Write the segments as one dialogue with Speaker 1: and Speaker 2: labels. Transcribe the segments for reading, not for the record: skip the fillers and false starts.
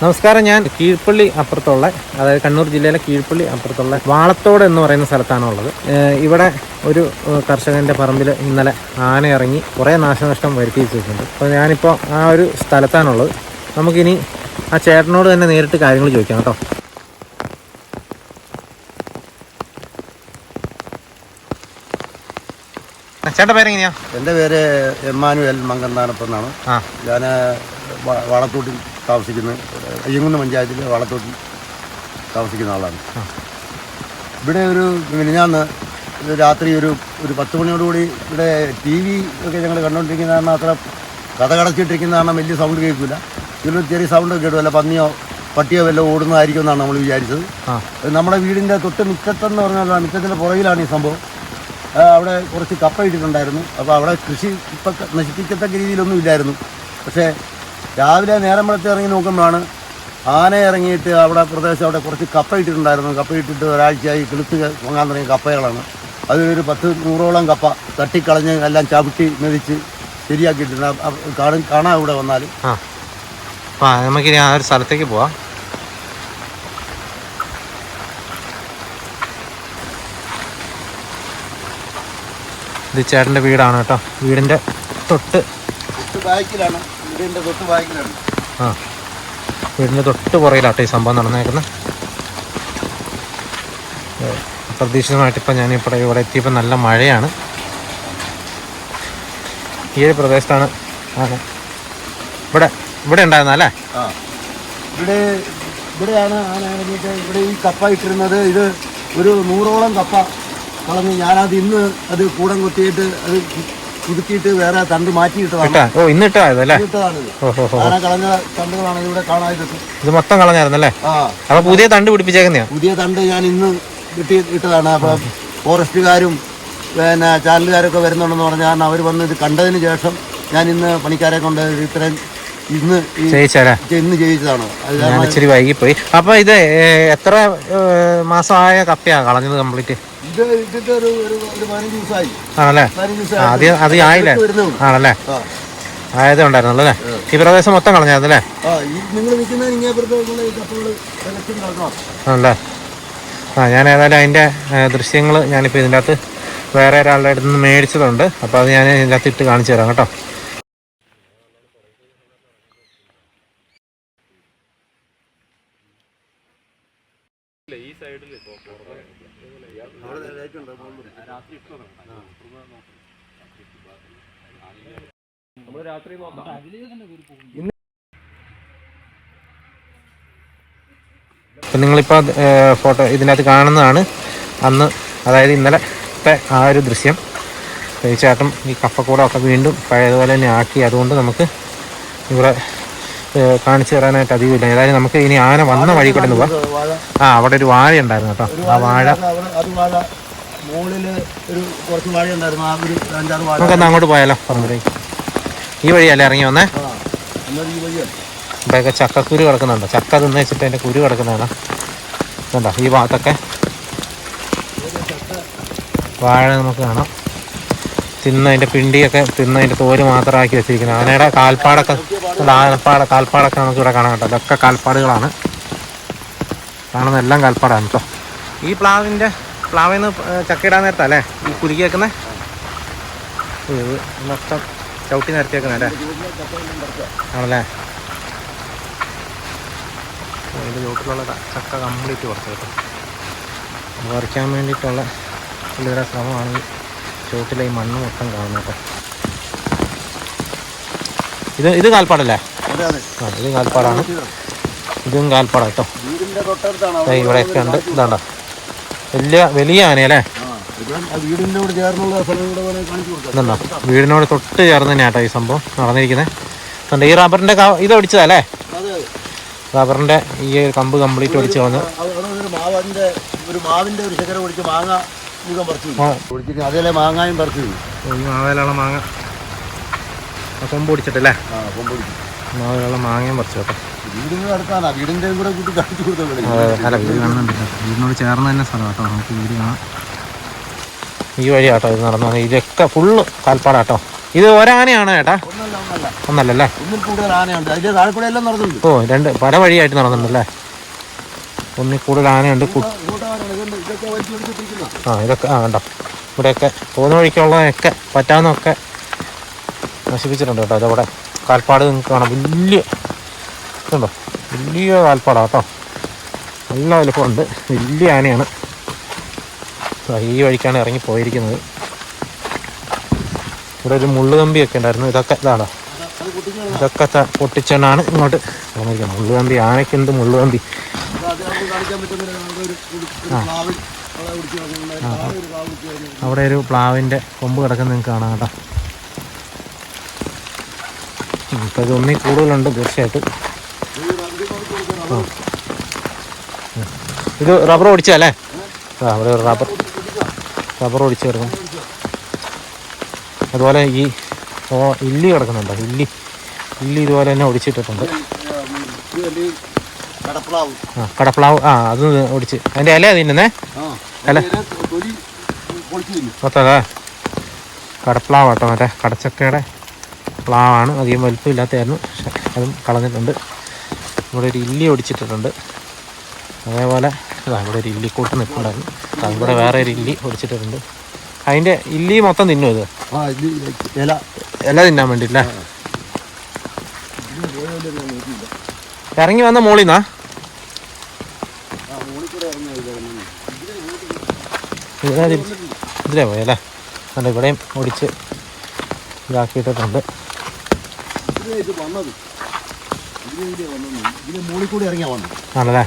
Speaker 1: നമസ്കാരം. ഞാൻ കീഴ്പള്ളി അപ്പുറത്തുള്ള, അതായത് കണ്ണൂർ ജില്ലയിലെ കീഴ്പള്ളി അപ്പുറത്തുള്ള വാളത്തോട് എന്ന് പറയുന്ന സ്ഥലത്താണുള്ളത്. ഇവിടെ ഒരു കർഷകൻ്റെ പറമ്പിൽ ഇന്നലെ ആന ഇറങ്ങി കുറേ നാശനഷ്ടം വരുത്തി വെച്ചിട്ടുണ്ട്. അപ്പോൾ ഞാനിപ്പോൾ ആ ഒരു സ്ഥലത്താണുള്ളത്. നമുക്കിനി ആ ചേട്ടനോട് തന്നെ നേരിട്ട് കാര്യങ്ങൾ ചോദിക്കാം കേട്ടോ. ചേട്ടൻ്റെ പേരെങ്ങനെയാ?
Speaker 2: എൻ്റെ പേര് എമ്മാനുവൽ മങ്കന്താനപ്പം എന്നാണ്. ഞാൻ വളത്തോട്ടിൽ താമസിക്കുന്നത്, അയ്യങ്കുന്ന് പഞ്ചായത്തിൽ വളത്തോട്ടിൽ താമസിക്കുന്ന ആളാണ്. ഇവിടെ ഒരു മിനിഞ്ഞാന്ന് രാത്രി ഒരു 10 മണിയോടുകൂടി ഇവിടെ TV ഒക്കെ ഞങ്ങൾ കണ്ടുകൊണ്ടിരിക്കുന്ന കാരണം അത്ര കഥ കടച്ചിട്ടിരിക്കുന്ന കാരണം വലിയ സൗണ്ട് കേൾക്കില്ല. ഇതിലൊരു ചെറിയ സൗണ്ട് കേട്ടു, വല്ല പന്നിയോ പട്ടിയോ വല്ല ഓടുന്നതായിരിക്കും എന്നാണ് നമ്മൾ വിചാരിച്ചത്. നമ്മുടെ വീടിൻ്റെ തൊട്ട് മുറ്റത്തെന്ന് പറഞ്ഞാൽ മുറ്റത്തിൻ്റെ പുറകിലാണ് ഈ സംഭവം. അവിടെ കുറച്ച് കപ്പ ഇട്ടിട്ടുണ്ടായിരുന്നു. അപ്പോൾ അവിടെ കൃഷി ഇപ്പം നശിപ്പിക്കത്തക്ക രീതിയിലൊന്നും ഇല്ലായിരുന്നു. പക്ഷേ രാവിലെ നേരം വെളുത്ത് ഇറങ്ങി നോക്കുമ്പോഴാണ് ആന ഇറങ്ങിയിട്ട് അവിടെ പ്രദേശം അവിടെ കുറച്ച് കപ്പ ഇട്ടിട്ടുണ്ടായിരുന്നു. കപ്പ ഇട്ടിട്ട് ഒരാഴ്ചയായി കിളുത്ത് പൊങ്ങാൻ തുടങ്ങിയ കപ്പകളാണ്. അതിലൊരു 10-100ഓളം കപ്പ തട്ടിക്കളഞ്ഞ് എല്ലാം ചവിട്ടി മെതിച്ച് ശരിയാക്കിയിട്ടുണ്ട്. കാണാൻ ഇവിടെ വന്നാൽ
Speaker 1: നമുക്കിനി ആ ഒരു സ്ഥലത്തേക്ക് പോവാം. ഇത് ചേട്ടൻ്റെ വീടാണ് കേട്ടോ. വീടിൻ്റെ തൊട്ട്
Speaker 2: ബാക്കിലാണ്.
Speaker 1: വീടിൻ്റെ തൊട്ട് പുറകിലാട്ടോ ഈ സംഭവം നടന്നേക്കുന്നത്. അപ്രതീക്ഷിതമായിട്ടിപ്പോൾ ഞാനിപ്പോൾ ഇവിടെ എത്തിയപ്പോൾ നല്ല മഴയാണ്. ഈ ഒരു പ്രദേശത്താണ് ഇവിടെ ഉണ്ടായിരുന്നല്ലേ?
Speaker 2: ഇവിടെയാണ് ആന ഇറങ്ങിയിട്ട് ഇവിടെ ഈ കപ്പ ഇട്ടിരുന്നത്. ഇത് ഒരു 100ഓളം കപ്പ കളഞ്ഞ് ഞാനത് ഇന്ന് അത് കൂടം കൊത്തിയിട്ട് അത് കുടുക്കിയിട്ട് വേറെ തണ്ട് മാറ്റിയിട്ടതാണ്. ആന കളഞ്ഞ തണ്ടുകളാണ് ഇവിടെ കാണാതിരുന്നത്.
Speaker 1: ഇത് മൊത്തം കളഞ്ഞായിരുന്നല്ലേ? അപ്പൊ പുതിയ തണ്ട് പിടിപ്പിച്ചേക്കുന്നതാ?
Speaker 2: പുതിയ തണ്ട് ഞാൻ ഇന്ന് ഇട്ടതാണ്. അപ്പൊ ഫോറസ്റ്റുകാരും പിന്നെ ചാനലുകാരൊക്കെ വരുന്നുണ്ടെന്ന് പറഞ്ഞാൽ അവർ വന്ന് ഇത് കണ്ടതിന് ശേഷം ഞാൻ ഇന്ന് പണിക്കാരെ കൊണ്ട് ഇത്രയും ഇന്ന് ചെയ്യിച്ചതാണ്.
Speaker 1: ഇച്ചിരി വൈകിപ്പോയി. അപ്പൊ ഇത് എത്ര മാസമായ കപ്പയാ കളഞ്ഞത് കംപ്ലീറ്റ്?
Speaker 2: ഇത് ഇട്ടിട്ട് ഒരു 15 ദിവസമായി
Speaker 1: ആണല്ലേ? അത് ആയില്ലേ? ആണല്ലേ? ആയതേ ഉണ്ടായിരുന്നല്ലോ അല്ലേ? ഈ പ്രദേശം മൊത്തം കളഞ്ഞായിരുന്നല്ലേ? ആണല്ലേ? ഞാൻ ഏതായാലും അതിൻ്റെ ദൃശ്യങ്ങൾ ഞാനിപ്പോൾ ഇതിൻ്റെ അകത്ത് വേറെ ഒരാളുടെ അടുത്ത് നിന്ന് മേടിച്ചതുണ്ട്. അപ്പോൾ അത് ഞാൻ ഇതിൻ്റെ അകത്ത് ഇട്ട് കാണിച്ചു തരാം കേട്ടോ. ഈ സൈഡിൽ ഇപ്പം നിങ്ങളിപ്പോൾ ഫോട്ടോ ഇതിനകത്ത് കാണുന്നതാണ് അന്ന്, അതായത് ഇന്നലത്തെ ആ ഒരു ദൃശ്യം. തീർച്ചയായിട്ടും ഈ കപ്പക്കൂടമൊക്കെ വീണ്ടും പഴയതുപോലെ തന്നെ ആക്കി. അതുകൊണ്ട് നമുക്ക് ഇവിടെ കാണിച്ചു തരാനായിട്ട് അധികമില്ല. ഏതായാലും നമുക്ക് ഇനി ആന വന്ന വഴി കൂടെ പോവാം. അവിടെ ഒരു വാഴ ഉണ്ടായിരുന്നു കേട്ടോ. ആ വാഴ നമുക്കെന്നാ അങ്ങോട്ട് പോയാലോ? പറമ്പിലേക്ക് ഈ വഴിയല്ലേ ഇറങ്ങി വന്നേ? ഇവിടെയൊക്കെ ചക്കക്കുരു കിടക്കുന്നുണ്ടോ? ചക്ക തിന്ന് വെച്ചിട്ട് അതിൻ്റെ കുരു കിടക്കുന്നതാണ്. ഇതുണ്ടോ ഈ ഭാഗത്തൊക്കെ വാഴ നമുക്ക് കാണാം. തിന്നതിൻ്റെ പിണ്ടിയൊക്കെ തിന്നതിൻ്റെ തോല് മാത്രമാക്കി വെച്ചിരിക്കുന്നത്. ആനയുടെ കാൽപ്പാടൊക്കെ നമുക്ക് ഇവിടെ കാണാൻ കേട്ടോ. ഇതൊക്കെ കാൽപ്പാടുകളാണ്. കാണുന്ന എല്ലാം കാൽപ്പാടാണ് കേട്ടോ. ഈ പ്ലാവിൽ നിന്ന് ചക്കയിടാൻ നേരത്തല്ലേ ഈ കുലുക്കി വെക്കുന്നത്? ഇത് മൊത്തം ചവിട്ടി നിരത്തി വെക്കുന്നല്ലേ? ആണല്ലേ? അതിൻ്റെ ചുവട്ടിലുള്ള ചക്ക കംപ്ലീറ്റ് കുറച്ച് കേട്ടോ. പറിക്കാൻ വേണ്ടിയിട്ടുള്ള പുള്ളിയുടെ ശ്രമമാണ് ഈ ചുവട്ടിലെ ഈ മണ്ണ് മൊത്തം കാണുന്നത് കേട്ടോ. ഇത് കാൽപ്പാടല്ലേ? ഇത് കാൽപ്പാടാണ്. ഇതും കാൽപ്പാടാ കേട്ടോ. ഇവിടെയൊക്കെ ഉണ്ട്. ഇതാണ്ടോ വലിയ ആനയല്ലേ? ഇതുണ്ടോ വീടിനോട് തൊട്ട് ചേർന്ന് തന്നെയാട്ടോ ഈ സംഭവം നടന്നിരിക്കുന്നത്. ഈ റബ്ബറിന്റെ ഇത് ഒടിച്ചതല്ലേ? റബ്ബറിന്റെ ഈ കമ്പ് കംപ്ലീറ്റ് ഒടിച്ച് കളഞ്ഞു. മാവേലുള്ള മാങ്ങ കൊമ്പ് പിടിച്ചിട്ടല്ലേ? മാവേലുള്ള മാങ്ങയും പറിച്ചു കേട്ടോ.
Speaker 2: അല്ല
Speaker 1: വീട് കാണുന്നുണ്ടല്ലോ. വീടിനോട് ചേർന്ന് തന്നെ സ്ഥലം കേട്ടോ. നമുക്ക് വീട് കാണാം. ഈ വഴി കേട്ടോ ഇത് നടന്നു. ഇതൊക്കെ ഫുള്ള് കാൽപ്പാടാട്ടോ. ഇത് ഒരാനയാണ് ചേട്ടാ? ഒന്നല്ലല്ലേ?
Speaker 2: ഒന്നിൽ കൂടുതൽ ആനയുണ്ട്. അതിന്റെ താഴെ കൂടെ എല്ലാം നടന്നിട്ടുണ്ട്.
Speaker 1: ഓ, രണ്ട് പല വഴിയായിട്ട് നടന്നിട്ടുണ്ടല്ലേ? ഒന്നിൽ കൂടുതൽ ആനയുണ്ട്. ഇതൊക്കെ കണ്ടോ, ഇവിടെയൊക്കെ പോകുന്ന വഴിക്കുള്ളതൊക്കെ പറ്റാവുന്നതൊക്കെ നശിപ്പിച്ചിട്ടുണ്ട് കേട്ടോ. അതവിടെ കാൽപ്പാട് നിങ്ങൾക്ക് കാണാം. ഇതുണ്ടോ, വലിയ കാൽപ്പാടാണ് കേട്ടോ. നല്ല വലുപ്പമുണ്ട്. വലിയ ആനയാണ്. ഈ വഴിക്കാണ് ഇറങ്ങി പോയിരിക്കുന്നത്. ഇവിടെ ഒരു മുള്ളുകമ്പിയൊക്കെ ഉണ്ടായിരുന്നു. ഇതാണ്, ഇതൊക്കെ പൊട്ടിച്ചാണ് ഇങ്ങോട്ട് വന്നിരിക്കുന്നത്. മുള്ളുകമ്പി, ആനയ്ക്കെന്ത് മുള്ളുകമ്പി. അവിടെ ഒരു പ്ലാവിൻ്റെ കൊമ്പ് കിടക്കുന്ന നിങ്ങൾക്ക് കാണാം കേട്ടോ. ഇപ്പം ഇത് ഒന്നിൽ കൂടുതലുണ്ട് തീർച്ചയായിട്ടും. ഇത് റബ്ബർ ഓടിച്ചല്ലേ? അവിടെ ഒരു റബ്ബർ ഓടിച്ച് കിടക്കും. അതുപോലെ ഈ ഇല്ലി കിടക്കുന്നുണ്ടോ? ഇല്ലി ഇതുപോലെ തന്നെ ഒടിച്ചിട്ടിട്ടുണ്ട്. കടപ്ലാവ് അത് ഒടിച്ച് അതിൻ്റെ ഇല തിന്നുന്നേ. ഇല മൊത്തം കടപ്ലാവ് കേട്ടോ. മറ്റേ കടച്ചക്കയുടെ പ്ലാവാണ്. അധികം വലുപ്പമില്ലാത്തതായിരുന്നു, പക്ഷെ അതും കളഞ്ഞിട്ടുണ്ട്. ഇവിടെ ഒരു ഇല്ലി ഒടിച്ചിട്ടിട്ടുണ്ട്. അതേപോലെ ഇവിടെ ഒരു ഇല്ലിക്കൂട്ട് നിൽപ്പുണ്ടായിരുന്നു. ഇവിടെ വേറെ ഒരു ഇല്ലി ഒടിച്ചിട്ടിട്ടുണ്ട്. അതിൻ്റെ ഇല്ലി മൊത്തം തിന്നും ഇത്. ഇല തിന്നാൻ വേണ്ടിയില്ലേ? ഇറങ്ങി വന്ന മോളിൽ നിന്നാ ഇതിലേ പോയല്ലേ? അല്ല, ഇവിടെയും ഓടിച്ച് ഇതാക്കിയിട്ടിട്ടുണ്ട്. ആണല്ലേ?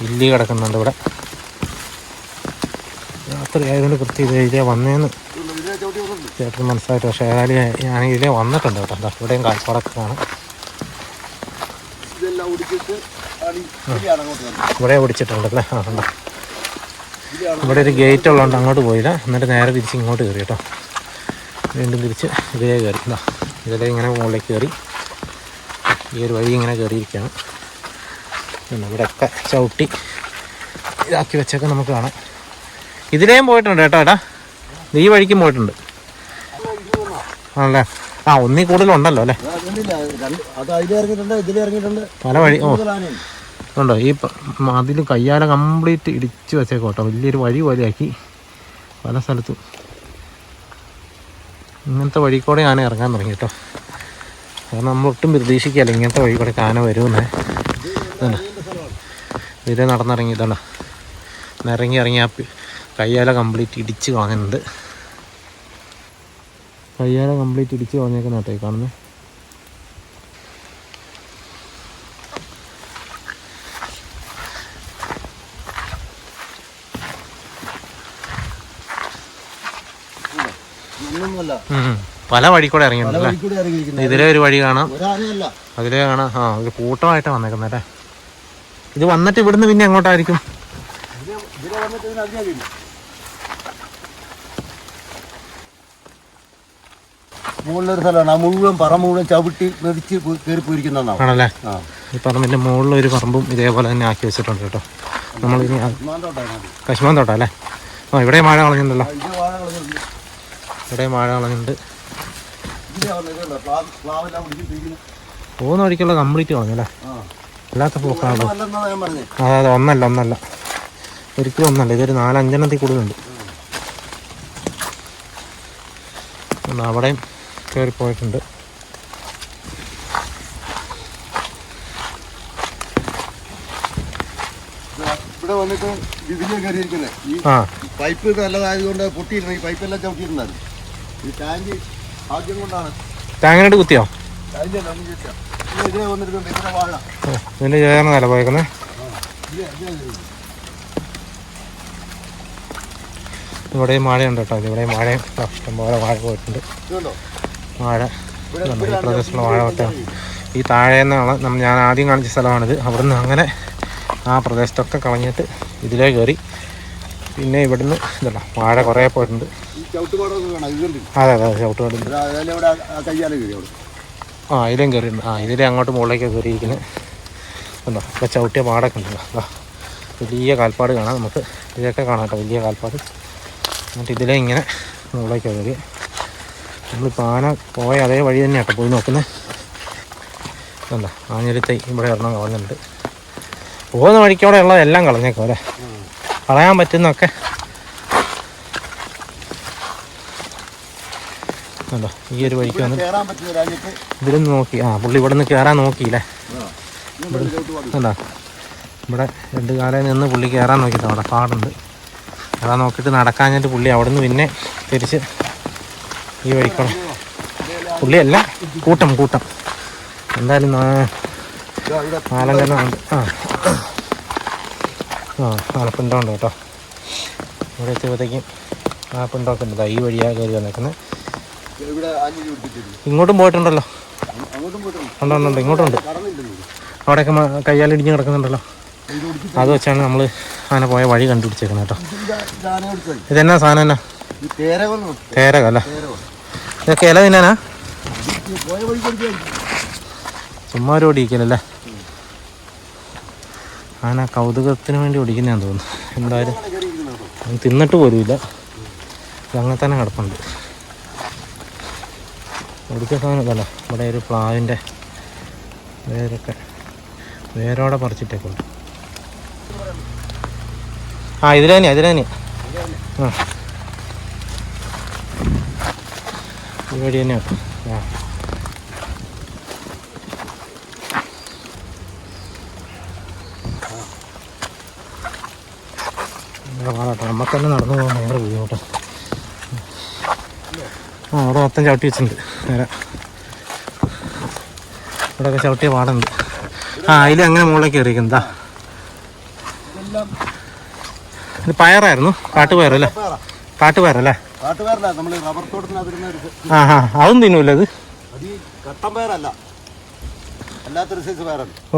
Speaker 1: ഇല്ലി കിടക്കുന്നുണ്ട് ഇവിടെ. രാത്രി ആയതുകൊണ്ട് കൃത്യം ഇതിലേ വന്നേന്ന് ചേട്ടൻ മനസ്സിലായിട്ട്. പക്ഷേ ഏതായാലും ഞാൻ ഇതിലേ വന്നിട്ടുണ്ട് കേട്ടോ. എന്താ ഇവിടെയും കാൽപ്പാടൊക്കെ കാണാം. ഇവിടെ ഓടിച്ചിട്ടുണ്ടല്ലേ? ഉണ്ടോ. ഇവിടെ ഒരു ഗേറ്റ് ഉള്ളതുകൊണ്ട് അങ്ങോട്ട് പോയില്ല. എന്നിട്ട് നേരെ തിരിച്ച് ഇങ്ങോട്ട് കയറി കേട്ടോ. വീണ്ടും തിരിച്ച് ഇതിലേ കയറി. ഇതിലേ ഇങ്ങനെ മുകളിലേക്ക് കയറി ഈ ഒരു വഴി ഇങ്ങനെ കയറിയിരിക്കുകയാണ്. ഇവിടെയൊക്കെ ചവിട്ടി ഇതാക്കി വെച്ചൊക്കെ നമുക്ക് കാണാം. ഇതിലേയും പോയിട്ടുണ്ട് കേട്ടോ. ഈ വഴിക്കും പോയിട്ടുണ്ട് ആണല്ലേ? ഒന്നിൽ കൂടുതലുണ്ടല്ലോ അല്ലേ? പല വഴി. ഉണ്ടോ? ഈ അതിൽ കയ്യാല കംപ്ലീറ്റ് ഇടിച്ച് വെച്ചേക്കോട്ടോ. വലിയൊരു വഴി പോലെയാക്കി പല സ്ഥലത്തും. ഇങ്ങനത്തെ വഴി കൂടെ ആന ഇറങ്ങാൻ തുടങ്ങി കേട്ടോ. കാരണം നമ്മളൊട്ടും പ്രതീക്ഷിക്കുകയല്ല ഇങ്ങനത്തെ വഴി കൂടെ ആന വരുമെന്നേ. ഇതിലെ നടന്നിറങ്ങി. ഇറങ്ങി ആ കയ്യാല കംപ്ലീറ്റ് ഇടിച്ച് കളഞ്ഞിട്ടുണ്ട്. കയ്യാല കംപ്ലീറ്റ് ഇടിച്ച് കളഞ്ഞേക്കുന്ന കേട്ടോ ഈ കാണുന്നത്. പല വഴി കൂടെ ഇറങ്ങിയിട്ടുണ്ടല്ലേ? ഇതിലെ ഒരു വഴി കാണാം, അതിലേ കാണാം. ഒരു കൂട്ടമായിട്ടാണ് വന്നേക്കുന്നല്ലേ? ഇത് വന്നിട്ട് ഇവിടുന്ന് പിന്നെ എങ്ങോട്ടായിരിക്കും?
Speaker 2: മുകളിലൊരു സ്ഥലമാണ്. ആ മുഴുവൻ പറമ്പ് മുഴുവൻ ചവിട്ടി മെതിച്ച് കയറി പോയിരിക്കുന്നതാണ്.
Speaker 1: ആണല്ലേ? ഈ പറമ്പിന്റെ മുകളിലൊരു പറമ്പും ഇതേപോലെ തന്നെ ആക്കി വെച്ചിട്ടുണ്ട് കേട്ടോ. നമ്മളിനി കശ്മാൻ തോട്ടം അല്ലേ? ഇവിടെ മഴ കളഞ്ഞിട്ടുണ്ടല്ലോ. ഇവിടെ മഴ കളഞ്ഞിട്ടുണ്ട്. പോകുന്ന വഴിക്കുള്ള കംപ്ലീറ്റ് കളഞ്ഞല്ലേ? അല്ലാത്ത പോക്കാണല്ലോ. അതെ, ഒന്നല്ല ഒരിക്കലും ഒന്നല്ല. ഇതൊരു 4-5 കൂടുതലുണ്ട്. അവിടെയും കയറി പോയിട്ടുണ്ട്.
Speaker 2: ഇവിടെ വന്നിട്ട് ഇതിലേ കയറിയിരിക്കുന്നത് ഈ പൈപ്പ് നല്ലതായതുകൊണ്ട് പൊട്ടിയിരുന്നു. ഈ പൈപ്പെല്ലാം ചവിട്ടിയിരുന്നായിരുന്നു. ഈ ടാങ്ക് ആദ്യം കൊണ്ടാണ്.
Speaker 1: ടാങ്കിനോട് കുത്തിയോ?
Speaker 2: ഇതിലെ വന്നിട്ടുണ്ട്. ഇവിടെ വാഴ
Speaker 1: ഇതിന്റെ ചേർന്നല്ല പോയേക്കുന്നത്. ഇവിടെയും മഴയുണ്ട് കേട്ടോ. ഇവിടെയും മഴയും ഇഷ്ടംപോലെ വാഴ പോയിട്ടുണ്ട്. വാഴ ഈ പ്രദേശത്തുള്ള വാഴ ഒട്ടാണ്. ഈ താഴേന്നാണ് ഞാൻ ആദ്യം കാണിച്ച സ്ഥലമാണിത്. അവിടുന്ന് അങ്ങനെ ആ പ്രദേശത്തൊക്കെ കളഞ്ഞിട്ട് ഇതിലേ കയറി. പിന്നെ ഇവിടുന്ന് ഇതല്ല വാഴ കുറേ പോയിട്ടുണ്ട്. അതെ ചവിട്ടുപാടുണ്ട്. ഇതിലേയും കയറിയിട്ടുണ്ട്. ഇതിലേ അങ്ങോട്ട് മുകളിലേക്ക് കയറിയിരിക്കുന്നത് ഉണ്ടോ? ഇപ്പോൾ ചവിട്ടിയ പാടൊക്കെ ഉണ്ടല്ലോ. വലിയ കാൽപ്പാട് കാണാം നമുക്ക്. ഇതൊക്കെ കാണാം കേട്ടോ, വലിയ കാൽപ്പാട്. എന്നിട്ട് ഇതിലെ ഇങ്ങനെ മുകളിലേക്ക് കയറി നമ്മളിപ്പോൾ ആന പോയ അതേ വഴി തന്നെ കേട്ടോ പോയി നോക്കുന്നത്. എന്താ ആഞ്ഞിലത്തെ ഇവിടെ ഒരെണ്ണം കളഞ്ഞിട്ടുണ്ട്. പോകുന്ന വഴിക്കോടെ ഉള്ളതെല്ലാം കളഞ്ഞേക്കും അല്ലേ, കളയാൻ പറ്റുന്നൊക്കെ. അല്ലോ ഈ ഒരു വഴിക്ക് വന്ന് ഇതിലൊന്ന് നോക്കി. പുള്ളി ഇവിടെ നിന്ന് കയറാൻ നോക്കിയില്ലേ. അല്ല ഇവിടെ 2 കാലയിൽ നിന്ന് പുള്ളി കയറാൻ നോക്കിയിട്ട് അവിടെ പാടുണ്ട്. കയറാൻ നോക്കിയിട്ട് നടക്കാഞ്ഞിട്ട് പുള്ളി അവിടെ നിന്ന് പിന്നെ തിരിച്ച് ഈ വഴിക്കോടെ. പുള്ളിയല്ല, കൂട്ടം എന്തായാലും 4 ഉണ്ട്. ആലപ്പിണ്ടമുണ്ട് കേട്ടോ. ഇവിടെ എത്തിയപ്പോഴത്തേക്കും ആലപ്പിണ്ടമൊക്കെ ഉണ്ട്. ഈ വഴിയാണ് കയറി വന്നേക്കുന്നത്. ഇങ്ങോട്ടും പോയിട്ടുണ്ടല്ലോ. ഉണ്ട് ഇങ്ങോട്ടുണ്ട്. അവിടെയൊക്കെ കയ്യാലിടിഞ്ഞ് കിടക്കുന്നുണ്ടല്ലോ. അത് വെച്ചാണ് നമ്മൾ ആന പോയ വഴി കണ്ടുപിടിച്ചേക്കുന്നത് കേട്ടോ. ഇതെന്നാ സാധനം എന്നാ? തേരകല്ലേ? ഇതൊക്കെ ഇല തിന്നാനാ? ചുമ്മാ ഒരു ഓടിക്കലല്ലേ. ആന കൗതുകത്തിന് വേണ്ടി ഓടിക്കുന്നതാന്ന് തോന്നുന്നു. എന്തായാലും തിന്നിട്ട് പോലുമില്ല, അങ്ങനെ തന്നെ കിടപ്പുണ്ട്. ഒടുക്ക സാധനം ഇതല്ല. ഇവിടെ ഒരു പ്ലാവിൻ്റെ വേരോടെ പറിച്ചിട്ടൊക്കെ ഉണ്ട്. ഇതിൽ തന്നെയാ ഈ വഴി തന്നെയാ. പാടാട്ടോ, നമുക്കെന്നെ നടന്നു പോകാൻ ഭയങ്കര ബുദ്ധിമുട്ടാണ്. അവിടെ മൊത്തം ചവിട്ടി വെച്ചിട്ടുണ്ട്. നേരെ ഇവിടെയൊക്കെ ചവിട്ടിയ പാടുണ്ട്. അതിൽ അങ്ങനെ മുകളിലേക്ക് കയറിയിരിക്കുന്നതാ. ഇത് പയറായിരുന്നു, കാട്ടുപയറല്ലേ? കാട്ടുപയറല്ലേ? അതും തിന്നൂല്ലേ ഇത്? ഓ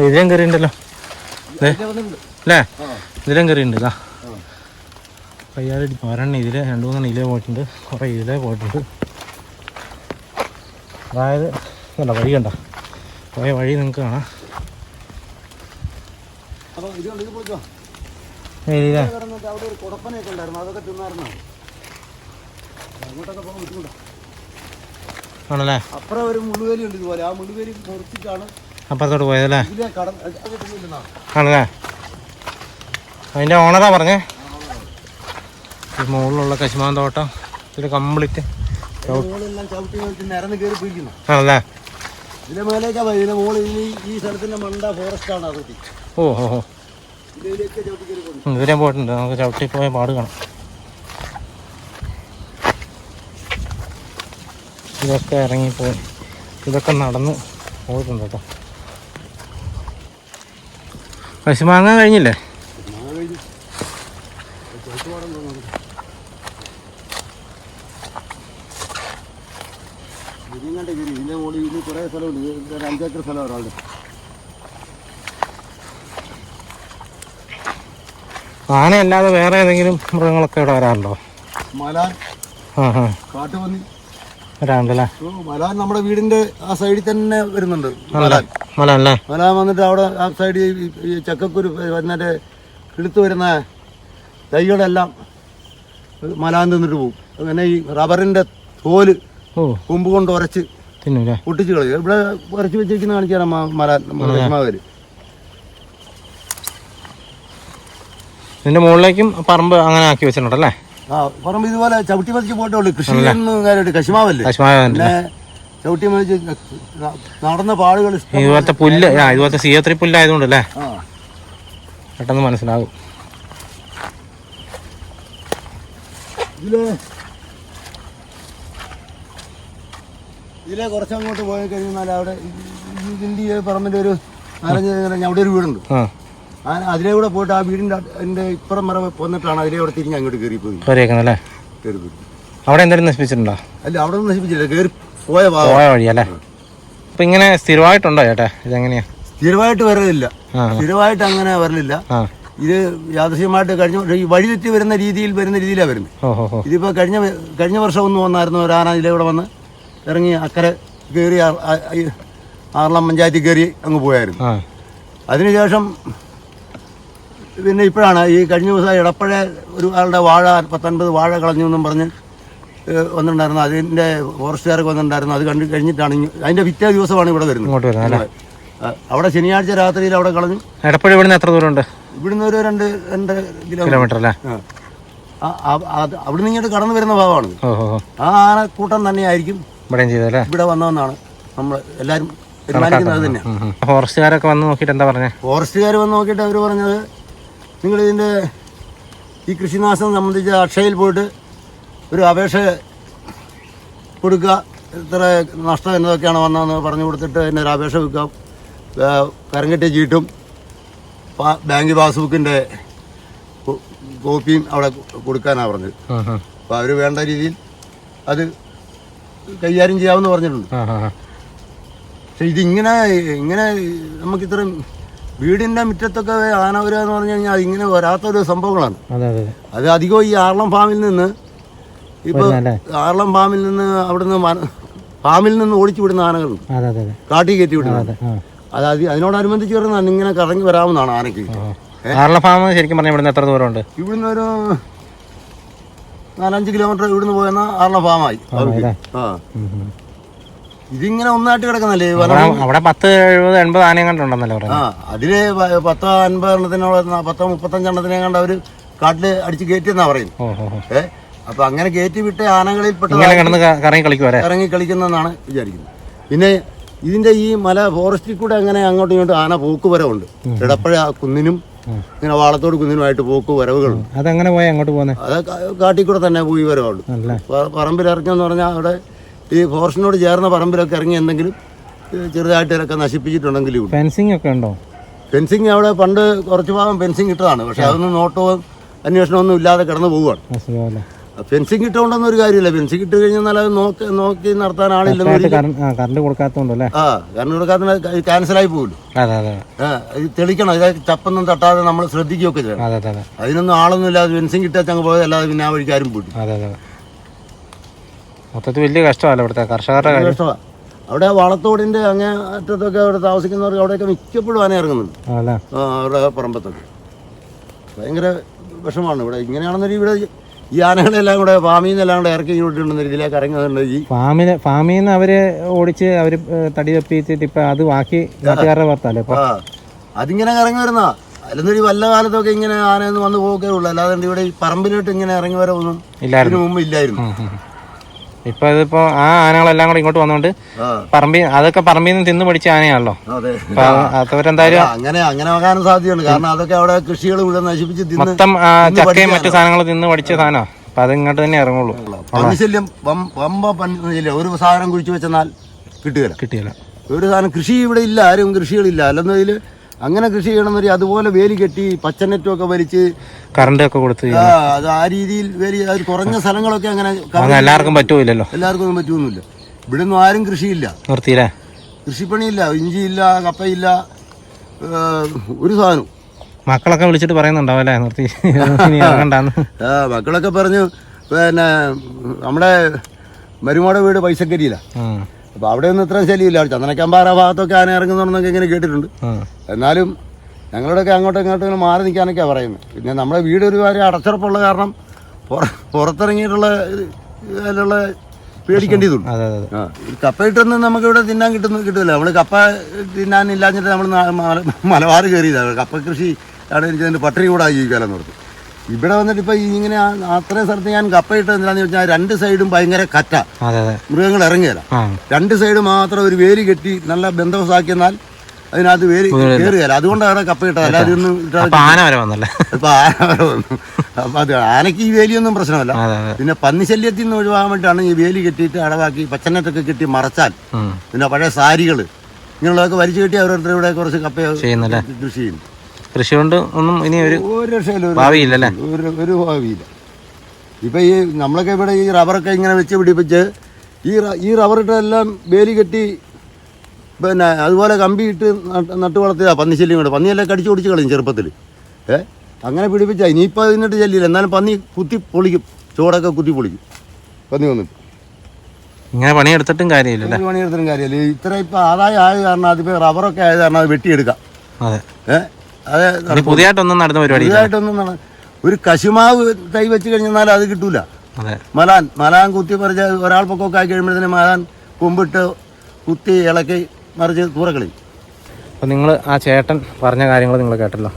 Speaker 1: ഇതിലും കയറിയുണ്ടല്ലോ അല്ലേ? ഇതിലും കയറിയുണ്ട്. ഇതാ കയ്യാലടി ഒരെണ്ണം ഇതിലെ 2-3 ഇതിലേ പോയിട്ടുണ്ട്, കുറേ ഇതിലേ പോയിട്ടുണ്ട്. അതായത് കണ്ട വഴി കണ്ട പോയ വഴി നിങ്ങൾക്ക് കാണാം. ആണല്ലേ? അപ്പുറം ഒരു മുള്ളുവേലി ഉണ്ട് ഇതുപോലെ. ആ മുള്ളുവേലി മുറിച്ചിട്ടാണ് അപ്പുറത്തോട്ട് പോയതല്ലേ? ആണല്ലേ? അതിൻ്റെ ഓണറാ പറഞ്ഞേ. ഈ മുകളിലുള്ള കശുമാൻ തോട്ടം ഇത് കംപ്ലീറ്റ് ആണല്ലേ? ഇതിന്റെ മേലേക്കാ ഇതിന്റെ മുകളിൽ ഈ സ്ഥലത്തിന്റെ മണ്ട ഫോറസ്റ്റ് ആണ്. അത് ഓ ഇതുവരെ പോയിട്ടുണ്ട്. നമുക്ക് ചവിട്ടി പോയ പാട് കാണാം. ഇതൊക്കെ ഇറങ്ങിപ്പോയി, ഇതൊക്കെ നടന്ന് പോയിട്ടുണ്ട് കേട്ടോ. കശുമാങ്ങ കഴിഞ്ഞില്ലേ? ഇതിന്റെ മുകളിൽ ഇനി കുറേ സ്ഥലമുണ്ട്. 5 ഏക്കർ സ്ഥലം ഒരാളുടെ. ആനയല്ലാതെ വേറെ ഏതെങ്കിലും മൃഗങ്ങളൊക്കെ ഇവിടെ വരാറുണ്ടോ? മലാൻ, കാട്ടുപന്നി വരാറുണ്ടല്ലേ? മലാൻ നമ്മുടെ വീടിന്റെ ആ സൈഡിൽ തന്നെ വരുന്നുണ്ട്. മലാൻ വന്നിട്ട് അവിടെ ആ സൈഡിൽ ഈ ചക്കക്കുരു വന്നിട്ട് കിളുത്ത് വരുന്ന തൈകളെല്ലാം മലാൻ തിന്നിട്ട് പോകും. അങ്ങനെ ഈ റബ്ബറിന്റെ തോല് കൊമ്പ് കൊണ്ട് ഉരച്ച് പൊട്ടിച്ച് കളയും. ഇവിടെ ഉരച്ച് വെച്ചിരിക്കുന്ന കാണിച്ചാൽ മലാൻ. ഇതിന്റെ മുകളിലേക്കും പറമ്പ് അങ്ങനെ ആക്കി വെച്ചിട്ടുണ്ടല്ലേ? പറമ്പ് ഇതുപോലെ ചവിട്ടി മതിച്ച് പോയിട്ടുള്ളൂ. കൃഷിയൊന്നും കാര്യമായിട്ട് കശുമാവല്ലേ, പിന്നെ ചവിട്ടി മതിച്ച് നടന്ന പാടുകൾ ഇതുപോലത്തെ പുല്ല്, ഇതുപോലത്തെ സീയത്രി പുല്ലായതുകൊണ്ടല്ലേ പെട്ടെന്ന് മനസ്സിലാവും. ഇതിലെ കുറച്ചങ്ങോട്ട് പോയി കഴിഞ്ഞാൽ അവിടെ ഇതിൻ്റെ പറമ്പിൻ്റെ ഒരു 4-5 അവിടെ ഒരു വീടുണ്ട്. അതിലെ കൂടെ പോയിട്ട് ആ വീടിന്റെ ഇപ്പുറം മറ വന്നിട്ടാണ് അതിലെ കൂടെ തിരിഞ്ഞ് അങ്ങോട്ട് കയറി പോയി. അവിടെ എന്തായാലും നശിപ്പിച്ചിട്ടുണ്ടോ? അല്ല, അവിടെ ഒന്നും നശിപ്പിച്ചില്ല, കയറി പോയ വഴിയല്ലേ? അപ്പൊ ഇങ്ങനെ സ്ഥിരമായിട്ടുണ്ടോ ചേട്ടാ? ഇതെങ്ങനെയാ? സ്ഥിരമായിട്ട് വരലില്ല, സ്ഥിരമായിട്ട് അങ്ങനെ വരലില്ല. ഇത് യാദൃശ്യമായിട്ട് ഈ വഴി തെറ്റി വരുന്ന രീതിയിലാണ് വരുന്നത്. ഇതിപ്പോ കഴിഞ്ഞ വർഷം ഒന്ന് വന്നായിരുന്നു ഒരാന ഇതിലെ കൂടെ വന്ന് ഇറങ്ങി അക്കരെ കയറി ആറളം പഞ്ചായത്തിൽ കയറി അങ്ങ് പോയായിരുന്നു. അതിനുശേഷം
Speaker 2: പിന്നെ ഇപ്പോഴാണ് ഈ കഴിഞ്ഞ ദിവസം ഇടപ്പഴ ഒരു ആളുടെ വാഴ 19 വാഴ കളഞ്ഞു എന്നും പറഞ്ഞ് വന്നിട്ടുണ്ടായിരുന്നു. അതിൻ്റെ ഫോറസ്റ്റുകാരൊക്കെ വന്നിട്ടുണ്ടായിരുന്നു. അത് കണ്ടു കഴിഞ്ഞിട്ടാണ് അതിൻ്റെ പിറ്റേ ദിവസമാണ് ഇവിടെ വരുന്നത്. അവിടെ ശനിയാഴ്ച രാത്രിയിൽ അവിടെ കളഞ്ഞു.
Speaker 1: എടപ്പഴ ഇവിടുന്ന് എത്ര ദൂരമുണ്ട്?
Speaker 2: ഇവിടുന്ന് ഒരു 2
Speaker 1: കിലോമീറ്റർ അല്ലേ?
Speaker 2: അവിടുന്ന് ഇങ്ങോട്ട് കടന്നു വരുന്ന ഭാഗമാണ്. ആ ആനക്കൂട്ടം തന്നെയായിരിക്കും ഇവിടെ വന്നതെന്നാണ് നമ്മൾ എല്ലാവരും തീരുമാനിക്കുന്നത് തന്നെയാണ്.
Speaker 1: ഫോറസ്റ്റുകാരൊക്കെ വന്ന് നോക്കിയിട്ട് എന്താ പറഞ്ഞത്?
Speaker 2: ഫോറസ്റ്റുകാർ വന്ന് നോക്കിയിട്ട് അവർ പറഞ്ഞത്, നിങ്ങൾ ഇതിൻ്റെ ഈ കൃഷിനാശം സംബന്ധിച്ച് അക്ഷയയിൽ പോയിട്ട് ഒരു അപേക്ഷ കൊടുക്കുക, ഇത്ര നഷ്ടം എന്നതൊക്കെയാണ് വന്നതെന്ന് പറഞ്ഞു കൊടുത്തിട്ട് അതിൻ്റെ ഒരു അപേക്ഷ വെക്കാം, കരങ്കെട്ടിയ ചീട്ടും ബാങ്ക് പാസ്ബുക്കിൻ്റെ കോപ്പിയും അവിടെ കൊടുക്കാനാണ് പറഞ്ഞത്. അപ്പോൾ അവർ വേണ്ട രീതിയിൽ അത് കൈകാര്യം ചെയ്യാമെന്ന് പറഞ്ഞിട്ടുണ്ട്. പക്ഷെ ഇതിങ്ങനെ നമുക്കിത്രയും വീടിൻ്റെ മുറ്റത്തൊക്കെ ആന വരിക എന്ന് പറഞ്ഞു കഴിഞ്ഞാൽ ഇങ്ങനെ വരാത്തൊരു സംഭവങ്ങളാണ്. അത് അധികവും ഈ ആർളം ഫാമിൽ നിന്ന് അവിടുന്ന് ഫാമിൽ നിന്ന് ഓടിച്ചു വിടുന്ന ആനകളുണ്ട്, കാട്ടി കയറ്റി വിടുന്നത്. അത് അതിനോടനുബന്ധിച്ച് വരുന്നതാണ് ഇങ്ങനെ കറങ്ങി വരാവുന്നതാണ് ആനയ്ക്ക്.
Speaker 1: ആർളം ഫാം ശരിക്കും പറഞ്ഞാൽ ഇവിടുന്ന് എത്ര ദൂരമുണ്ട്? ഇവിടുന്ന് ഒരു
Speaker 2: 4-5 കിലോമീറ്റർ ഇവിടുന്ന് പോയെന്ന ആർളം ഫാമായി. ഇതിങ്ങനെ ഒന്നായിട്ട് കിടക്കുന്നല്ലേ
Speaker 1: അവിടെ 10-70-80 ആനയും കണ്ടുണ്ടെന്നല്ലേ പറഞ്ഞു.
Speaker 2: അതില് 10-50 എണ്ണത്തിനോട് 10-35 എണ്ണത്തിനെ കണ്ട് അവര് കാട്ടില് അടിച്ച് കയറ്റിയെന്നാ പറയുന്നത്. അപ്പൊ അങ്ങനെ കയറ്റി വിട്ട ആനകളിൽ ഇറങ്ങി കളിക്കുന്നതെന്നാണ് വിചാരിക്കുന്നത്. പിന്നെ ഇതിന്റെ ഈ മല ഫോറസ്റ്റിൽ കൂടെ അങ്ങനെ അങ്ങോട്ടും ഇങ്ങോട്ടും ആന പോക്ക് വരവുണ്ട്. ഇടപ്പഴ കുന്നിനും ഇങ്ങനെ വാളത്തോട് കുന്നിനുമായിട്ട് പോക്ക് വരവുകളുണ്ട്.
Speaker 1: അതെങ്ങനെ പോയി അങ്ങോട്ട് പോകുന്നത്?
Speaker 2: അത് കാട്ടിൽ കൂടെ തന്നെ പോയി വരവുണ്ട്. പറമ്പിൽ ഇറങ്ങിയെന്ന് പറഞ്ഞാൽ അവിടെ ഈ ഫോറസ്റ്റിനോട് ചേർന്ന പറമ്പിലൊക്കെ ഇറങ്ങി എന്തെങ്കിലും ചെറുതായിട്ട് ഇതൊക്കെ നശിപ്പിച്ചിട്ടുണ്ടെങ്കിൽ.
Speaker 1: ഫെൻസിങ് ഒക്കെ ഉണ്ടോ?
Speaker 2: ഫെൻസിങ് അവിടെ പണ്ട് കുറച്ച് ഭാഗം ഫെൻസിങ് ഇട്ടതാണ്. പക്ഷെ അതൊന്നും നോട്ടവും അന്വേഷണമൊന്നും ഇല്ലാതെ കിടന്നു പോവുകയാണ്. ഫെൻസിങ് ഇട്ടുകൊണ്ടൊന്നും ഒരു കാര്യമില്ല. ഫെൻസിങ് ഇട്ട് കഴിഞ്ഞാൽ അത് നോക്കി നടത്താൻ ആളില്ലെന്ന്.
Speaker 1: കറണ്ട് കൊടുക്കാത്തതുകൊണ്ടല്ലേ?
Speaker 2: കറണ്ട് കൊടുക്കാത്ത ക്യാൻസലായി പോകുമല്ലോ. ഇത് തെളിക്കണം. ഇത് ചപ്പൊന്നും തട്ടാതെ നമ്മൾ ശ്രദ്ധിക്കുകയൊക്കെ ചെയ്യണം. അതിനൊന്നും ആളൊന്നും ഇല്ലാതെ ഫെൻസിങ് ഇട്ടാൽ അങ്ങ് പോയത്, അല്ലാതെ പിന്നെ ആ വഴിക്കാരും പോയി.
Speaker 1: മൊത്തത്തിൽ വലിയ കഷ്ടമല്ല ഇവിടുത്തെ കർഷകരുടെ
Speaker 2: കഷ്ടമാണ്. അവിടെ വളത്തോടിന്റെ അങ്ങേ അറ്റത്തൊക്കെ അവിടെ താമസിക്കുന്നവർക്ക് അവിടെയൊക്കെ മിക്കപ്പോഴും ആന ഇറങ്ങുന്നുണ്ട്. അവരുടെ പറമ്പത്തൊക്കെ ഭയങ്കര വിഷമാണ്. ഇവിടെ ഇങ്ങനെയാണെന്നൊരു ഇവിടെ ഈ ആനകളെല്ലാം കൂടെ ഫാമിൽ നിന്നെല്ലാം കൂടെ ഇറക്കി വിട്ടിട്ടുണ്ടെന്ന രീതിയിലേക്ക് ഇറങ്ങുന്നുണ്ട്. ഈ
Speaker 1: ഫാമിൽ നിന്ന് അവര് ഓടിച്ച് അവര് തടി തപ്പിച്ചിട്ട് ഇപ്പൊ അത് ബാക്കി നാട്ടുകാരുടെ പുറത്തല്ലേ
Speaker 2: അതിങ്ങനെ ഇറങ്ങി വരുന്ന. അല്ലെന്നൊരു വല്ല കാലത്തൊക്കെ ഇങ്ങനെ ആനയൊന്നും വന്ന് പോകേ ഉള്ളൂ. അല്ലാതെ ഇവിടെ ഈ പറമ്പിലോട്ട് ഇങ്ങനെ ഇറങ്ങി വരവൊന്നും ഇതിനു മുമ്പ് ഇല്ലായിരുന്നു.
Speaker 1: ഇപ്പൊ ഇതിപ്പോ ആ ആനകളെല്ലാം കൂടെ ഇങ്ങോട്ട് വന്നോണ്ട് അതൊക്കെ പറമ്പിൽ നിന്ന് തിന്നു പഠിച്ച ആനയാണല്ലോ. അവരെന്തായാലും
Speaker 2: അങ്ങനെ ആകാനും സാധ്യതയുണ്ട്. കാരണം അതൊക്കെ അവിടെ കൃഷികൾ ഇവിടെ നശിപ്പിച്ച്
Speaker 1: മൊത്തം ചക്കയും മറ്റു സാധനങ്ങൾ തിന്ന് പഠിച്ച സാധനം. അപ്പൊ അത് ഇങ്ങോട്ട് തന്നെ ഇറങ്ങുള്ളൂ.
Speaker 2: പന്നിശല്യം പന്നിശല്യം ഒരു സാധനം കുഴിച്ചു വെച്ചെന്നാൽ കിട്ടുകയില്ല. ഒരു സാധനം കൃഷി ഇവിടെ ഇല്ല, ആരും കൃഷികളില്ല. അല്ലെന്നതിൽ അങ്ങനെ കൃഷി ചെയ്യണമെന്നൊരു അതുപോലെ വേലി കെട്ടി പച്ചനെറ്റൊക്കെ വലിച്ച്
Speaker 1: കറണ്ടൊക്കെ കൊടുത്ത്
Speaker 2: അത് ആ രീതിയിൽ വേലി കുറഞ്ഞ സ്ഥലങ്ങളൊക്കെ അങ്ങനെ
Speaker 1: എല്ലാവർക്കും പറ്റൂലല്ലോ.
Speaker 2: എല്ലാവർക്കും ഒന്നും പറ്റുമൊന്നുമില്ല. ഇവിടെ ഒന്നും ആരും കൃഷിയില്ല,
Speaker 1: നിർത്തിയില്ലേ?
Speaker 2: കൃഷിപ്പണിയില്ല, ഇഞ്ചിയില്ല, കപ്പയില്ല, ഒരു സാധനം.
Speaker 1: മക്കളൊക്കെ വിളിച്ചിട്ട് പറയുന്നുണ്ടാവല്ലേ നിർത്തി
Speaker 2: മക്കളൊക്കെ പറഞ്ഞു. പിന്നെ നമ്മുടെ മരുമോടെ വീട് പൈസക്കരിയില്ല. അപ്പൊ അവിടെ ഒന്നും ഇത്രയും ശല്യമില്ല. ചന്ദനക്കമ്പാറ ഭാഗത്തൊക്കെ ആന ഇറങ്ങുന്നുണ്ടെന്നൊക്കെ ഇങ്ങനെ കേട്ടിട്ടുണ്ട്. എന്നാലും ഞങ്ങളുടെയൊക്കെ അങ്ങോട്ടും ഇങ്ങോട്ടും മാറി നിൽക്കാനൊക്കെയാ പറയുന്നത്. പിന്നെ നമ്മുടെ വീട് ഒരു കാര്യം അടച്ചുറപ്പുള്ള കാരണം പുറത്തിറങ്ങിയിട്ടുള്ള അതിലുള്ള പേടിക്കേണ്ടതുള്ളൂ. കപ്പയിട്ടൊന്നും നമുക്ക് ഇവിടെ തിന്നാൻ കിട്ടില്ല. നമ്മൾ കപ്പ തിന്നാനില്ലാഞ്ഞിട്ട് നമ്മൾ മലബാർ കയറിയതാണ്. കപ്പ കൃഷി ആണ് എനിക്ക് അതിൻ്റെ പട്ടിണി കൂടെ ജീവിക്കാമെന്ന് പറഞ്ഞു. ഇവിടെ വന്നിട്ട് ഇപ്പൊ ഇങ്ങനെ അത്രയും സ്ഥലത്ത് ഞാൻ കപ്പയിട്ട് എന്താണെന്ന് വെച്ചാൽ 2 സൈഡും ഭയങ്കര കറ്റ, മൃഗങ്ങൾ ഇറങ്ങിയല്ല. 2 സൈഡ് മാത്രം ഒരു വേലി കെട്ടി നല്ല ബന്ധവസാക്കിയെന്നാൽ അതിനകത്ത് വേലി കയറുകയല്ല. അതുകൊണ്ടാണ് കപ്പയിട്ടത്. അല്ലാതെ ഒന്നും ഇപ്പൊ ആന വരെ വന്നു. അപ്പൊ അത് ആനയ്ക്ക് ഈ വേലിയൊന്നും പ്രശ്നമല്ല. പിന്നെ പന്നിശല്യത്തിൽ നിന്ന് ഒഴിവാകാൻ വേണ്ടിയിട്ടാണ് ഈ വേലി കെട്ടിയിട്ട് അടവാക്കി പച്ചനെറ്റൊക്കെ കെട്ടി മറച്ചാൽ പിന്നെ പഴയ സാരികൾ ഇങ്ങനെയുള്ളതൊക്കെ വലിച്ചു കെട്ടി ഓരോരുത്തർ ഇവിടെ കുറച്ച് കപ്പ കൃഷി ചെയ്യുന്നു.
Speaker 1: കൃഷി കൊണ്ട് ഒന്നും ഇനി ഒരു ഭാവിയില്ലല്ലേ?
Speaker 2: ഒരു ഭാവിയില്ല. ഇപ്പം ഈ നമ്മളൊക്കെ ഇവിടെ ഈ റബ്ബറൊക്കെ ഇങ്ങനെ വെച്ച് പിടിപ്പിച്ച് ഈ റബ്ബറിട്ടെല്ലാം വേലി കെട്ടി പിന്നെ അതുപോലെ കമ്പി ഇട്ട് നട്ടു വളർത്തിയതാ പന്നിശല്യം കൊണ്ട്. പന്നിയെല്ലാം കടിച്ചു ഓടിച്ച് കളയും ചെറുപ്പത്തിൽ. അങ്ങനെ പിടിപ്പിച്ചാൽ ഇനിയിപ്പോൾ ഇതിനിട്ട് ശല്യമില്ല. എന്നാലും പന്നി കുത്തി പൊളിക്കും, ചുവടൊക്കെ കുത്തി പൊളിക്കും പന്നി വന്നിട്ട്.
Speaker 1: ഇങ്ങനെ പണിയെടുത്തിട്ടും കാര്യമില്ല.
Speaker 2: പണിയെടുത്തിട്ടും കാര്യമില്ല. ഇത്ര ഇപ്പം ആദായം ആയത് കാരണം അതിപ്പോൾ റബ്ബറൊക്കെ ആയത് കാരണം അത് വെട്ടിയെടുക്കാം. അത്
Speaker 1: പുതിയതായിട്ടൊന്നും നടന്ന പരിപാടി
Speaker 2: പുതിയതായിട്ടൊന്നും ഒരു കശുമാവ് തൈ വെച്ച് കഴിഞ്ഞാൽ അത് കിട്ടൂല. മലാൻ കുത്തി പറിച്ച് ഒരാൾ പൊക്കമൊക്കെ ആക്കി കഴിയുമ്പോഴത്തേന് മലാൻ കൊമ്പിട്ട് കുത്തി ഇളക്കി മറിച്ച് തൂറക്കളി.
Speaker 1: അപ്പോൾ നിങ്ങൾ ആ ചേട്ടൻ പറഞ്ഞ കാര്യങ്ങൾ നിങ്ങൾ കേട്ടല്ലോ.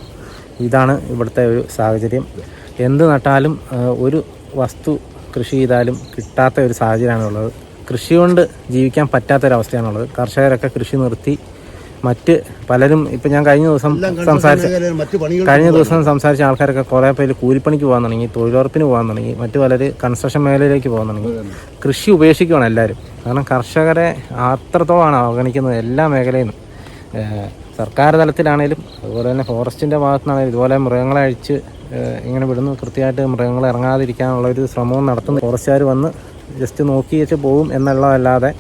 Speaker 1: ഇതാണ് ഇവിടുത്തെ ഒരു സാഹചര്യം. എന്ത് നട്ടാലും ഒരു വസ്തു കൃഷി ചെയ്താലും കിട്ടാത്ത ഒരു സാഹചര്യമാണുള്ളത്. കൃഷി കൊണ്ട് ജീവിക്കാൻ പറ്റാത്തൊരവസ്ഥയാണുള്ളത്. കർഷകരൊക്കെ കൃഷി നിർത്തി മറ്റ് പലരും ഇപ്പം ഞാൻ കഴിഞ്ഞ ദിവസം സംസാരിച്ച ആൾക്കാരൊക്കെ കുറേ പേര് കൂലിപ്പണിക്ക് പോകാൻ തുടങ്ങി, തൊഴിലുറപ്പിന് പോകാൻ തുടങ്ങി, മറ്റു പലർ കൺസ്ട്രക്ഷൻ മേഖലയിലേക്ക് പോകാൻ തുടങ്ങി. കൃഷി ഉപേക്ഷിക്കുകയാണ് എല്ലാവരും. കാരണം കർഷകരെ അത്രത്തോളമാണ് അവഗണിക്കുന്നത് എല്ലാ മേഖലയിൽ നിന്നും. സർക്കാർ തലത്തിലാണേലും അതുപോലെ തന്നെ ഫോറസ്റ്റിൻ്റെ ഭാഗത്തുനിന്നാണേലും ഇതുപോലെ മൃഗങ്ങളെ അഴിച്ച് ഇങ്ങനെ വിടുന്നു. കൃത്യമായിട്ട് മൃഗങ്ങൾ ഇറങ്ങാതിരിക്കാനുള്ള ഒരു ശ്രമവും നടത്തുന്നു. ഫോറസ്റ്റുകാർ വന്ന് ജസ്റ്റ് നോക്കി വെച്ച് പോകും എന്നുള്ളതല്ലാതെ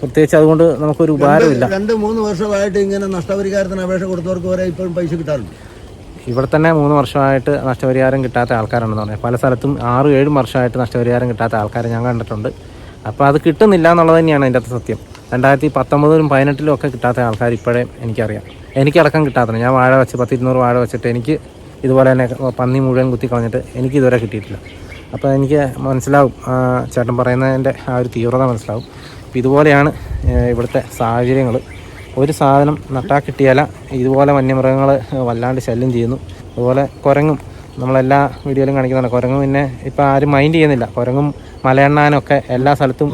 Speaker 1: പ്രത്യേകിച്ച് അതുകൊണ്ട് നമുക്കൊരു ഉപകാരമില്ല.
Speaker 2: 2-3 വർഷമായിട്ട് ഇങ്ങനെ നഷ്ടപരിഹാരത്തിന് അപേക്ഷ കൊടുത്തവർക്ക് വരെ ഇപ്പോഴും പൈസ കിട്ടാറുണ്ട്.
Speaker 1: ഇവിടെ തന്നെ 3 വർഷമായിട്ട് നഷ്ടപരിഹാരം കിട്ടാത്ത ആൾക്കാരുണ്ടെന്ന് പറഞ്ഞാൽ പല സ്ഥലത്തും 6-7 വർഷമായിട്ട് നഷ്ടപരിഹാരം കിട്ടാത്ത ആൾക്കാരെ ഞാൻ കണ്ടിട്ടുണ്ട്. അപ്പോൾ അത് കിട്ടുന്നില്ല എന്നുള്ളത് തന്നെയാണ് അതിൻ്റെ അകത്ത് സത്യം. 2019-ലും 2018-ലും ഒക്കെ കിട്ടാത്ത ആൾക്കാർ ഇപ്പോഴേ എനിക്കറിയാം. എനിക്കടക്കം കിട്ടാത്തത്. ഞാൻ വാഴ വെച്ച് 10-200 വാഴ വെച്ചിട്ട് എനിക്ക് ഇതുപോലെ തന്നെ പന്നി മുഴുവൻ കുത്തി കളഞ്ഞിട്ട് എനിക്ക് ഇതുവരെ കിട്ടിയിട്ടില്ല. അപ്പോൾ എനിക്ക് മനസ്സിലാവും ചേട്ടൻ പറയുന്നതിൻ്റെ ആ ഒരു തീവ്രത മനസ്സിലാവും. അപ്പോൾ ഇതുപോലെയാണ് ഇവിടുത്തെ സാഹചര്യങ്ങൾ. ഒരു സാധനം നട്ടാൽ കിട്ടിയാല ഇതുപോലെ വന്യമൃഗങ്ങൾ വല്ലാണ്ട് ശല്യം ചെയ്യുന്നു. അതുപോലെ കുരങ്ങും നമ്മളെല്ലാ വീഡിയോയിലും കാണിക്കുന്നുണ്ട്. കുരങ്ങും പിന്നെ ഇപ്പം ആരും മൈൻഡ് ചെയ്യുന്നില്ല. കുരങ്ങും മലയണ്ണാനൊക്കെ എല്ലാ സ്ഥലത്തും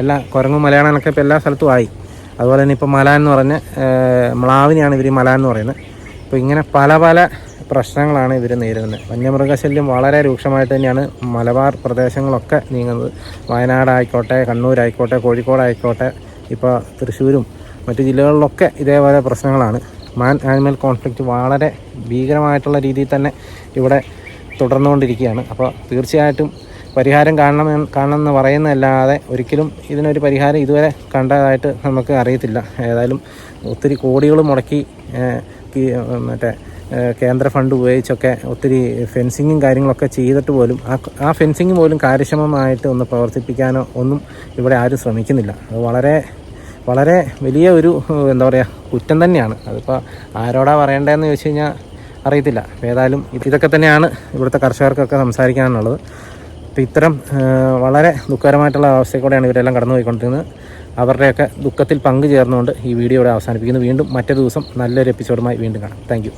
Speaker 1: എല്ലാ കുരങ്ങും മലയണ്ണാനൊക്കെ ഇപ്പോൾ എല്ലാ സ്ഥലത്തും ആയി. അതുപോലെ തന്നെ ഇപ്പോൾ മലാൻ എന്ന് പറഞ്ഞ മ്ലാവിനെയാണ് ഇവർ മലാൻ എന്ന് പറയുന്നത്. അപ്പോൾ ഇങ്ങനെ പല പല പ്രശ്നങ്ങളാണ് ഇവർ നേരിടുന്നത്. വന്യമൃഗശല്യം വളരെ രൂക്ഷമായിട്ട് തന്നെയാണ് മലബാർ പ്രദേശങ്ങളൊക്കെ നീങ്ങുന്നത്. വയനാടായിക്കോട്ടെ, കണ്ണൂരായിക്കോട്ടെ, കോഴിക്കോടായിക്കോട്ടെ, ഇപ്പോൾ തൃശ്ശൂരും മറ്റു ജില്ലകളിലൊക്കെ ഇതേപോലെ പ്രശ്നങ്ങളാണ്. മാൻ ആനിമൽ കോൺഫ്ലിക്റ്റ് വളരെ ഭീകരമായിട്ടുള്ള രീതിയിൽ തന്നെ ഇവിടെ തുടർന്നുകൊണ്ടിരിക്കുകയാണ്. അപ്പോൾ തീർച്ചയായിട്ടും പരിഹാരം കാണണമെന്ന് പറയുന്നതല്ലാതെ ഒരിക്കലും ഇതിനൊരു പരിഹാരം ഇതുവരെ കണ്ടതായിട്ട് നമുക്ക് അറിയത്തില്ല. ഏതായാലും ഒത്തിരി കോടികൾ മുടക്കി മറ്റേ കേന്ദ്ര ഫണ്ട് ഉപയോഗിച്ചൊക്കെ ഒത്തിരി ഫെൻസിങ്ങും കാര്യങ്ങളൊക്കെ ചെയ്തിട്ട് പോലും ആ ഫെൻസിങ് പോലും കാര്യക്ഷമമായിട്ട് ഒന്ന് പ്രവർത്തിപ്പിക്കാനോ ഒന്നും ഇവിടെ ആരും ശ്രമിക്കുന്നില്ല. അത് വളരെ വളരെ വലിയ ഒരു എന്താ പറയുക കുറ്റം തന്നെയാണ്. അതിപ്പോൾ ആരോടാ പറയേണ്ടതെന്ന് ചോദിച്ചു കഴിഞ്ഞാൽ അറിയത്തില്ല. ഏതായാലും ഇതൊക്കെ തന്നെയാണ് ഇവിടുത്തെ കർഷകർക്കൊക്കെ സംസാരിക്കാനുള്ളത്. അപ്പോൾ ഇത്തരം വളരെ ദുഃഖകരമായിട്ടുള്ള അവസ്ഥയിൽ ഇവരെല്ലാം കടന്നു പോയിക്കൊണ്ടിരുന്നത്. അവരുടെയൊക്കെ ദുഃഖത്തിൽ പങ്കുചേർന്നുകൊണ്ട് ഈ വീഡിയോ ഇവിടെ അവസാനിപ്പിക്കുന്നു. വീണ്ടും മറ്റൊരു ദിവസം നല്ലൊരു എപ്പിസോഡുമായി വീണ്ടും കാണാം. താങ്ക്